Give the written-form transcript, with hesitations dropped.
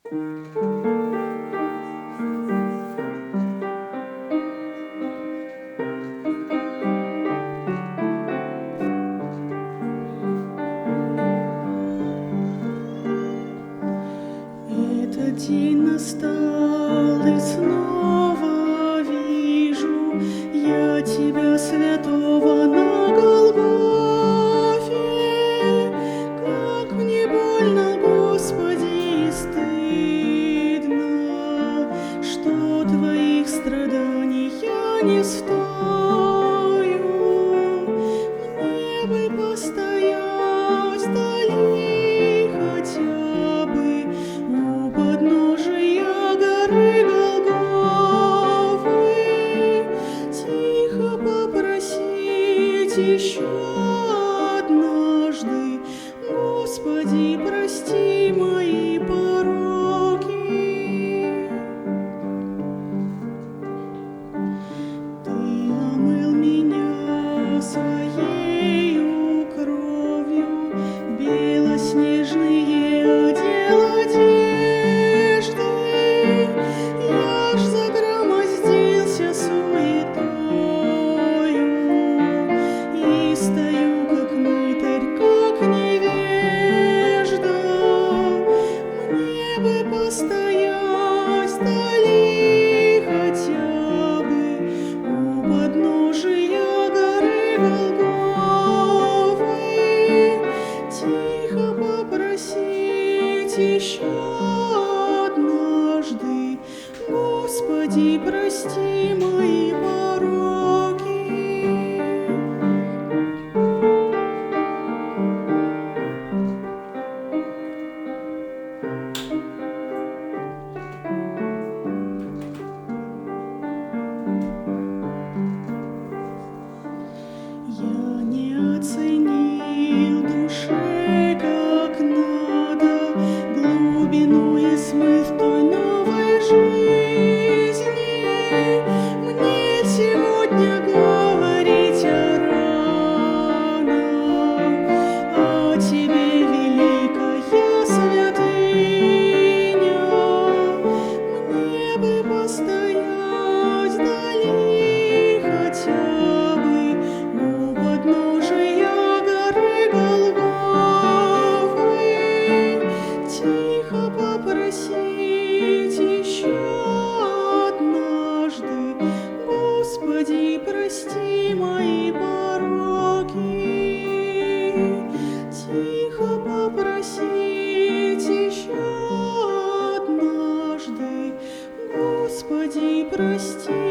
Этот день настал, и снова вижу я Тебя, святого, на Голгофе. Как мне больно, Господи, и стыдно, что Твоих страданий я не стою. Мне бы постоять вдали хотя бы у подножия горы Голгофы, тихо попросить еще однажды: Господи, прости мои пороки. Ты омыл меня своею кровью, белоснежные одел одежды. Я ж загромоздился суетою и стою, как мытарь, как невежда. Мне бы постоять вдали хотя бы у подножия горы Голгофы, тихо попросить еще однажды: Господи, прости мои пороки. Я не оценил душе как надо глубину и смысл той новой жизни. Мне сегодня говорить рано о Тебе, великая святыня. Мне бы постоять вдали хотя бы у подножия горы Голгофы, тихо попросить еще однажды: Господи, прости мои пороки. Тихо попросить еще однажды: Господи, прости